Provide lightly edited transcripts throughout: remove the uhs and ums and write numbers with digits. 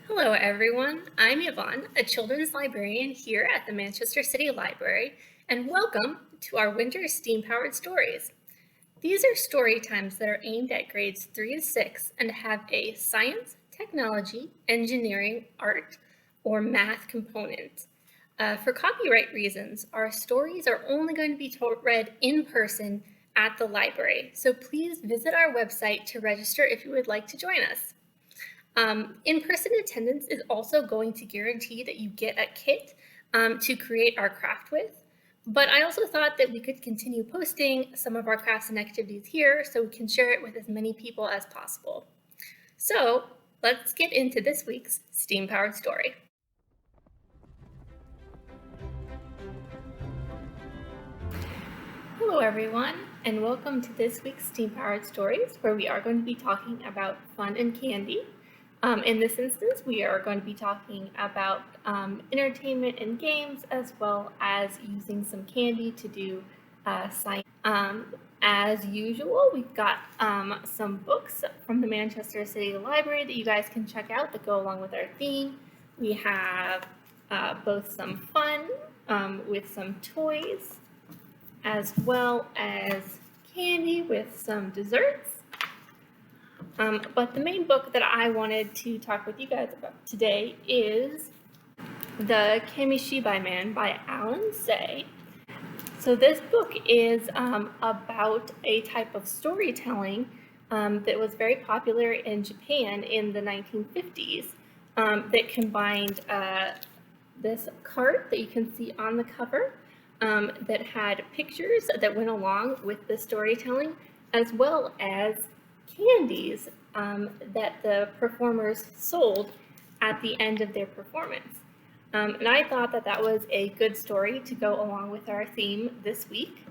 Hello everyone, I'm Yvonne, a children's librarian here at the Manchester City Library, and welcome to our winter STEAM-powered stories. These are story times that are aimed at grades 3 to 6 and have a science, technology, engineering, art, or math component. For copyright reasons, our stories are only going to be read in person at the library, so please visit our website to register if you would like to join us. In-person attendance is also going to guarantee that you get a kit to create our craft with. But I also thought that we could continue posting some of our crafts and activities here so we can share it with as many people as possible. So let's get into this week's STEAM-powered story. Hello everyone, and welcome to this week's STEAM-powered stories, where we are going to be talking about fun and candy. In this instance, we are going to be talking about entertainment and games, as well as using some candy to do science. As usual, we've got some books from the Manchester City Library that you guys can check out that go along with our theme. We have both some fun with some toys, as well as candy with some desserts. But the main book that I wanted to talk with you guys about today is The Kamishibai Man by Alan Say. So this book is about a type of storytelling that was very popular in Japan in the 1950s that combined this card that you can see on the cover that had pictures that went along with the storytelling, as well as candies that the performers sold at the end of their performance. And I thought that that was a good story to go along with our theme this week.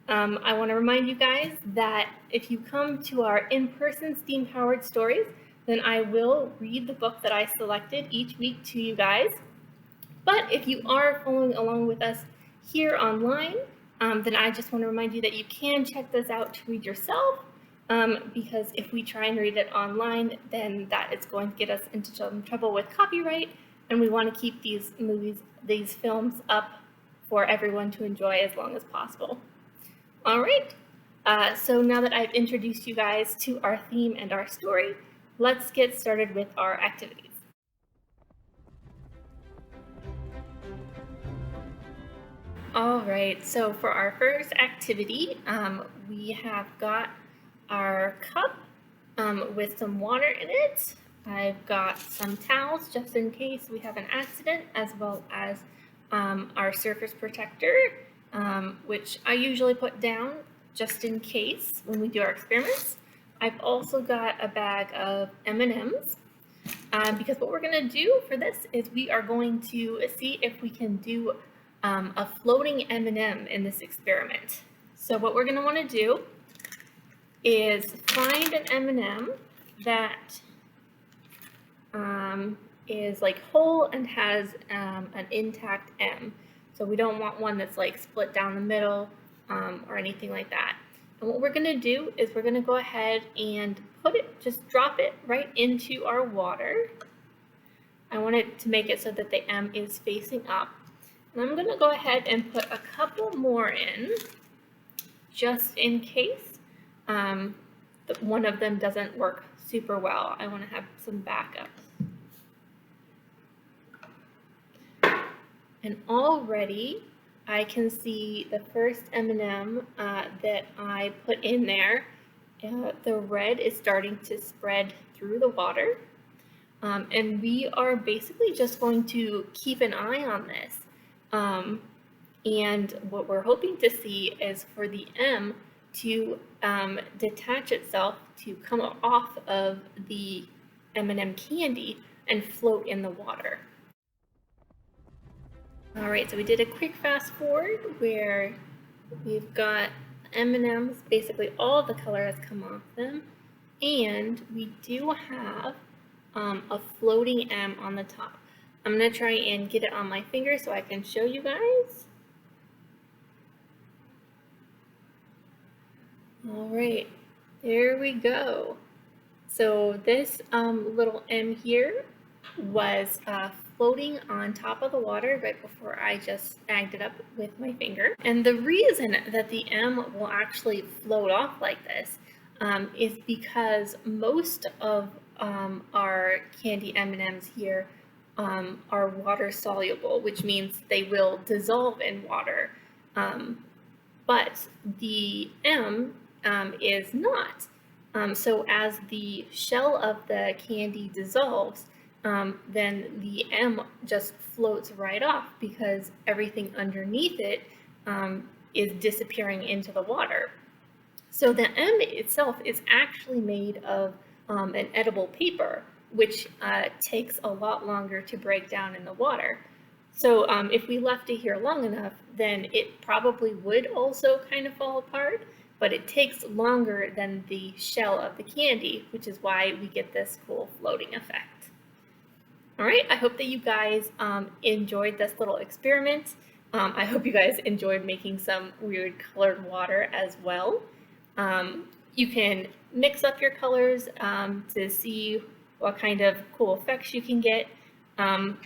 I want to remind you guys that if you come to our in-person STEAM-powered stories, then I will read the book that I selected each week to you guys. But if you are following along with us here online, then I just want to remind you that you can check those out to read yourself. Because if we try and read it online, then that is going to get us into some trouble with copyright, and we want to keep these films up for everyone to enjoy as long as possible. All right, so now that I've introduced you guys to our theme and our story, let's get started with our activities. All right, so for our first activity, we have got our cup with some water in it. I've got some towels just in case we have an accident, as well as our surface protector, which I usually put down just in case when we do our experiments. I've also got a bag of M&Ms because what we're going to do for this is we are going to see if we can do a floating M&M in this experiment. So what we're going to want to do is find an M&M that is like whole and has an intact M. So we don't want one that's like split down the middle or anything like that. And what we're going to do is we're going to go ahead and just drop it right into our water. I want it to make it so that the M is facing up. And I'm going to go ahead and put a couple more in, just in case one of them doesn't work super well. I want to have some backup. And already I can see the first M&M that I put in there. The red is starting to spread through the water. And we are basically just going to keep an eye on this. And what we're hoping to see is for the M to detach itself, to come off of the M&M candy and float in the water. All right, so we did a quick fast forward where we've got M&Ms, basically all the color has come off them, and we do have a floating M on the top. I'm going to try and get it on my finger so I can show you guys. All right, there we go. So this little M here was floating on top of the water right before I just snagged it up with my finger. And the reason that the M will actually float off like this is because most of our candy M&Ms here are water soluble, which means they will dissolve in water. But the M is not. So as the shell of the candy dissolves, then the M just floats right off because everything underneath it is disappearing into the water. So the M itself is actually made of an edible paper, which takes a lot longer to break down in the water. So if we left it here long enough, then it probably would also kind of fall apart, but it takes longer than the shell of the candy, which is why we get this cool floating effect. All right, I hope that you guys enjoyed this little experiment. I hope you guys enjoyed making some weird colored water as well. You can mix up your colors to see what kind of cool effects you can get. And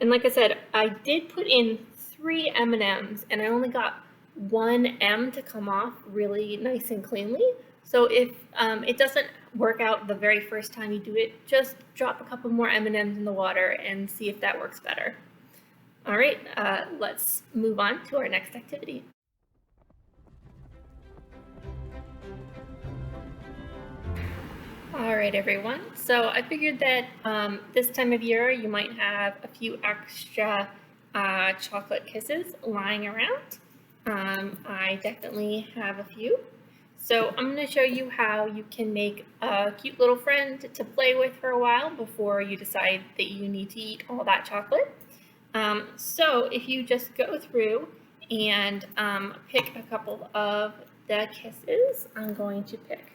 like I said, I did put in 3 M&Ms and I only got 1 M to come off really nice and cleanly. So if it doesn't work out the very first time you do it, just drop a couple more M&Ms in the water and see if that works better. All right, let's move on to our next activity. All right, everyone. So I figured that this time of year you might have a few extra chocolate kisses lying around. I definitely have a few. So I'm going to show you how you can make a cute little friend to play with for a while before you decide that you need to eat all that chocolate. So if you just go through and pick a couple of the kisses, I'm going to pick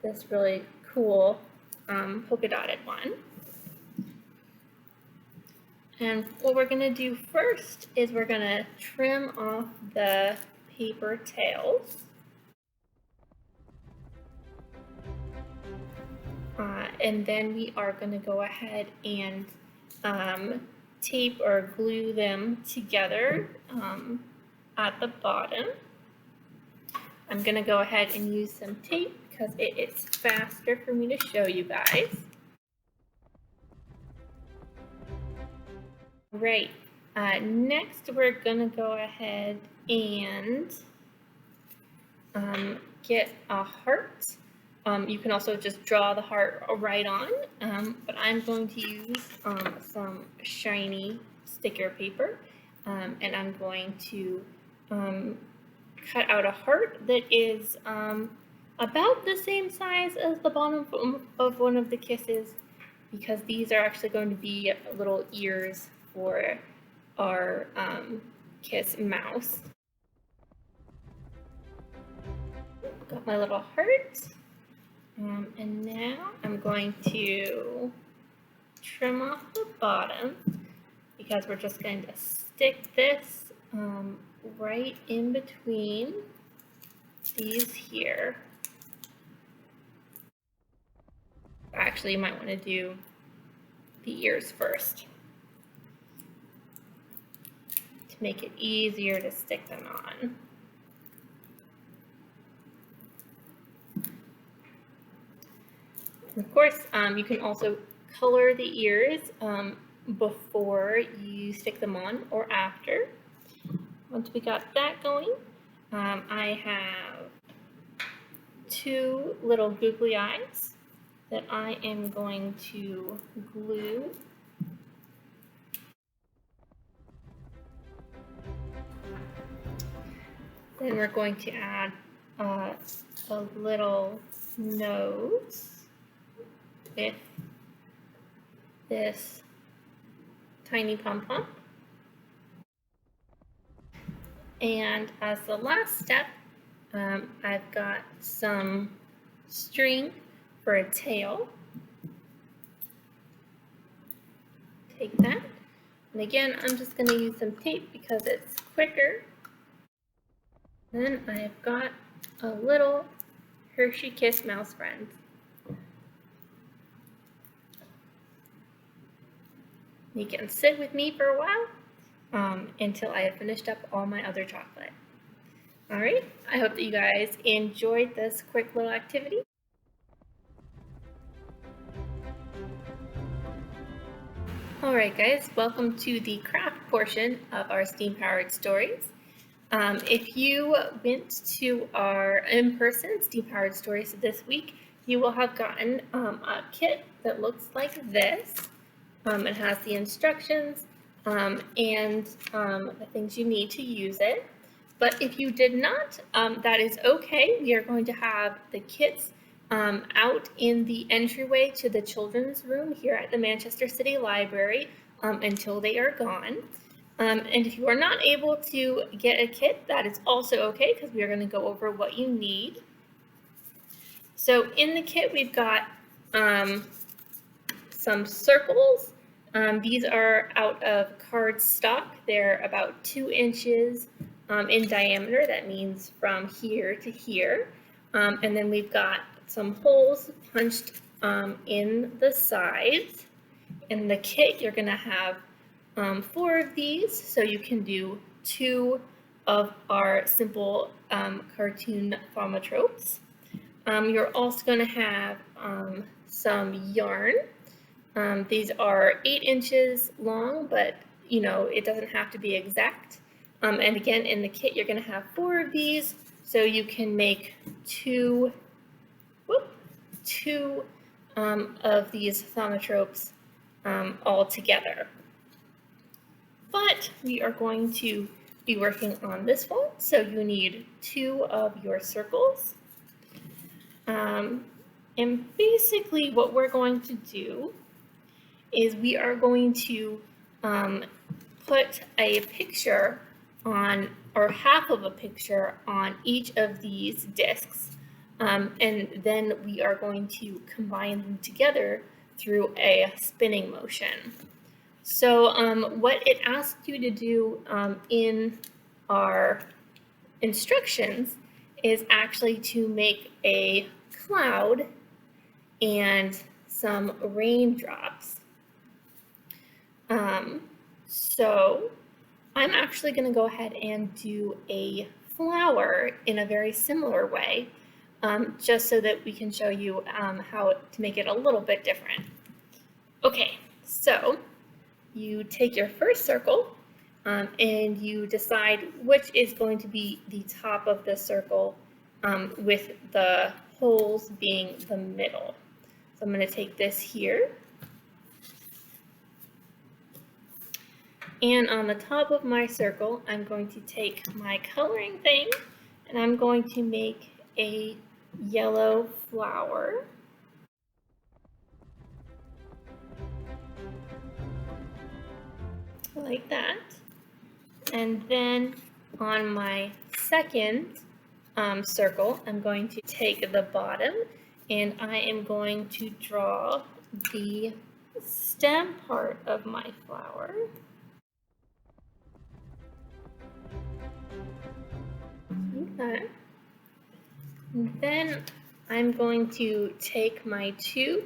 this really cool polka dotted one. And what we're going to do first is we're going to trim off the paper tails. And then we are going to go ahead and tape or glue them together at the bottom. I'm going to go ahead and use some tape because it is faster for me to show you guys. Right, next we're going to go ahead and get a heart. You can also just draw the heart right on, but I'm going to use some shiny sticker paper, and I'm going to cut out a heart that is about the same size as the bottom of one of the kisses, because these are actually going to be little ears for our kiss mouse. Got my little heart. And now I'm going to trim off the bottom because we're just going to stick this right in between these here. Actually, you might want to do the ears first to make it easier to stick them on. Of course, you can also color the ears before you stick them on or after. Once we got that going, I have 2 little googly eyes that I am going to glue. Then we're going to add a little nose with this tiny pom-pom. And as the last step, I've got some string for a tail. Take that. And again, I'm just going to use some tape because it's quicker. Then I've got a little Hershey Kiss mouse friend. You can sit with me for a while until I have finished up all my other chocolate. All right, I hope that you guys enjoyed this quick little activity. All right, guys, welcome to the craft portion of our steam-powered stories. If you went to our in-person steam-powered stories this week, you will have gotten a kit that looks like this. It has the instructions and the things you need to use it. But if you did not, that is okay. We are going to have the kits out in the entryway to the children's room here at the Manchester City Library until they are gone. And if you are not able to get a kit, that is also okay because we are going to go over what you need. So in the kit, we've got some circles. These are out of cardstock. They're about 2 inches in diameter. That means from here to here. And then we've got some holes punched in the sides. In the kit, you're going to have 4 of these, so you can do 2 of our simple cartoon thaumatropes. You're also going to have some yarn. These are 8 inches long, but you know, it doesn't have to be exact. And again, in the kit, you're going to have 4 of these, so you can make two of these thaumatropes all together. But we are going to be working on this one, so you need 2 of your circles. And basically what we're going to do is we are going to put a picture on, or half of a picture on each of these discs. And then we are going to combine them together through a spinning motion. So what it asks you to do in our instructions is actually to make a cloud and some raindrops. So I'm actually going to go ahead and do a flower in a very similar way, just so that we can show you how to make it a little bit different. Okay, so you take your first circle and you decide which is going to be the top of the circle with the holes being the middle. So I'm going to take this here. And on the top of my circle, I'm going to take my coloring thing and I'm going to make a yellow flower. Like that. And then on my second circle, I'm going to take the bottom and I am going to draw the stem part of my flower. Like that. And then I'm going to take my 2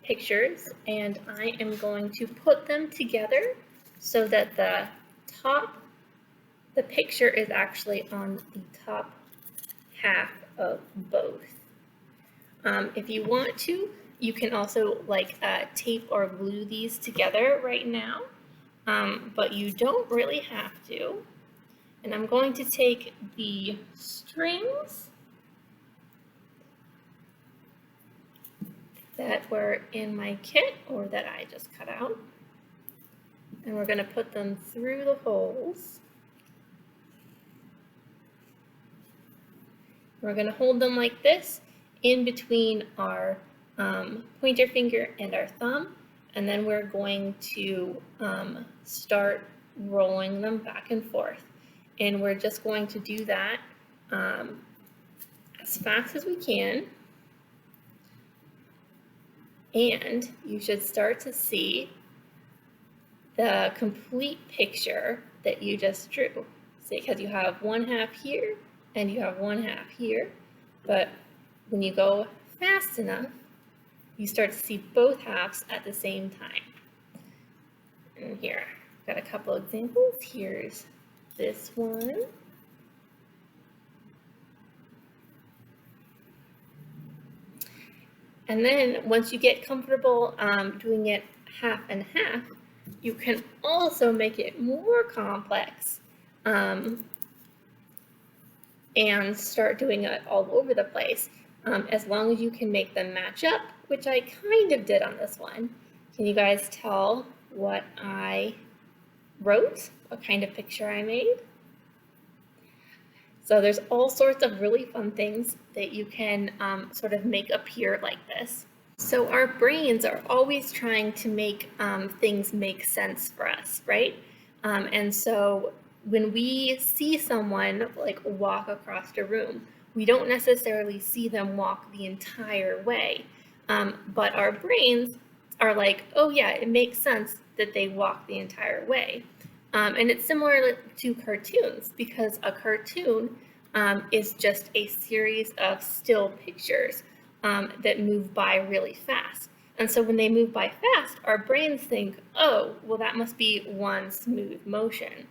pictures and I am going to put them together so that the picture is actually on the top half of both. If you want to, you can also like tape or glue these together right now, but you don't really have to. And I'm going to take the strings that were in my kit, or that I just cut out, and we're going to put them through the holes. We're going to hold them like this in between our pointer finger and our thumb, and then we're going to start rolling them back and forth. And we're just going to do that as fast as we can. And you should start to see the complete picture that you just drew. See, because you have 1/2 here and you have 1/2 here, but when you go fast enough, you start to see both halves at the same time. And here, I've got a couple examples. Here's this one. And then once you get comfortable doing it half and half, you can also make it more complex and start doing it all over the place, as long as you can make them match up, which I kind of did on this one. Can you guys tell what I wrote, what kind of picture I made? So there's all sorts of really fun things that you can sort of make appear like this. So our brains are always trying to make things make sense for us, right? And so when we see someone like walk across a room, we don't necessarily see them walk the entire way, but our brains are like, oh yeah, it makes sense that they walk the entire way. And it's similar to cartoons, because a cartoon is just a series of still pictures that move by really fast. And so when they move by fast, our brains think, oh, well, that must be one smooth motion.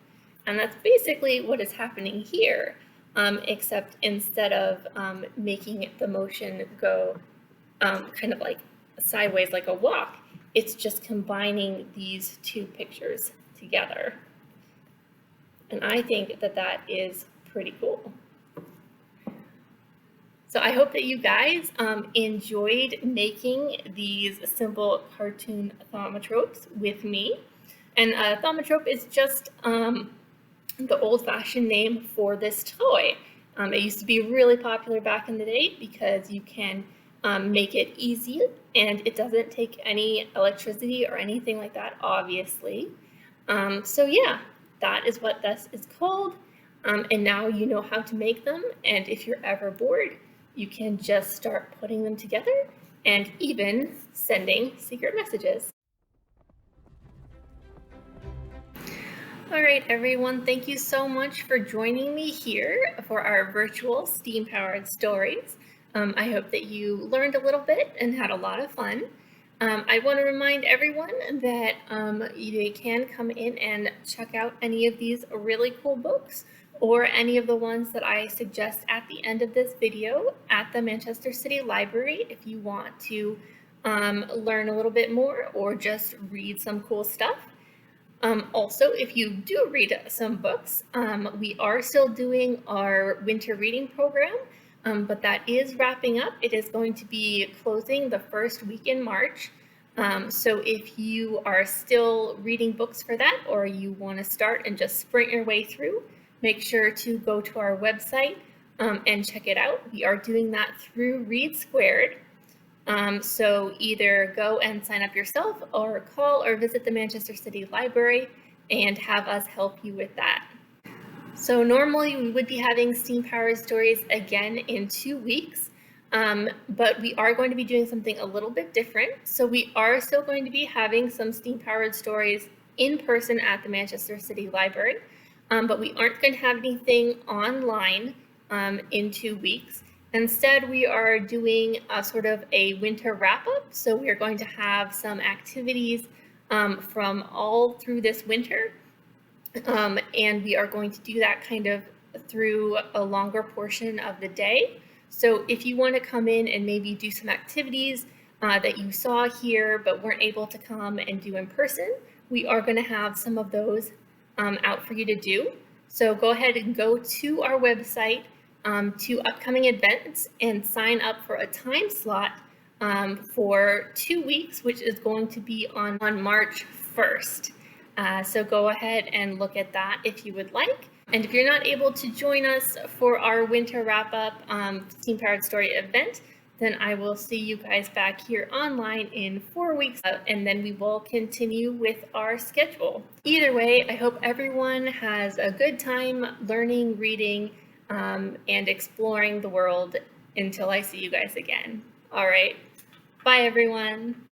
And that's basically what is happening here, except instead of making the motion go kind of like sideways like a walk, it's just combining these two pictures together. And I think that that is pretty cool. So I hope that you guys enjoyed making these simple cartoon thaumatropes with me. And a thaumatrope is just the old-fashioned name for this toy. It used to be really popular back in the day because you can make it easy and it doesn't take any electricity or anything like that, obviously. So yeah, that is what this is called. And now you know how to make them. And if you're ever bored, you can just start putting them together and even sending secret messages. All right, everyone, thank you so much for joining me here for our virtual steam-powered stories. I hope that you learned a little bit and had a lot of fun. I want to remind everyone that you can come in and check out any of these really cool books or any of the ones that I suggest at the end of this video at the Manchester City Library if you want to learn a little bit more or just read some cool stuff. Also, if you do read some books, we are still doing our winter reading program, but that is wrapping up. It is going to be closing the first week in March. So if you are still reading books for that, or you want to start and just sprint your way through, make sure to go to our website and check it out. We are doing that through Read Squared. So either go and sign up yourself or call or visit the Manchester City Library and have us help you with that. So normally we would be having Steam Powered Stories again in 2 weeks, but we are going to be doing something a little bit different. So we are still going to be having some Steam Powered Stories in person at the Manchester City Library, but we aren't going to have anything online in 2 weeks. Instead, we are doing a sort of a winter wrap-up. So we are going to have some activities from all through this winter. And we are going to do that kind of through a longer portion of the day. So if you want to come in and maybe do some activities that you saw here but weren't able to come and do in person, we are going to have some of those out for you to do. So go ahead and go to our website to upcoming events and sign up for a time slot for 2 weeks, which is going to be on March 1st. So go ahead and look at that if you would like. And if you're not able to join us for our winter wrap-up Steam Powered Story event, then I will see you guys back here online in 4 weeks, and then we will continue with our schedule. Either way, I hope everyone has a good time learning, reading, and exploring the world until I see you guys again. All right, bye everyone.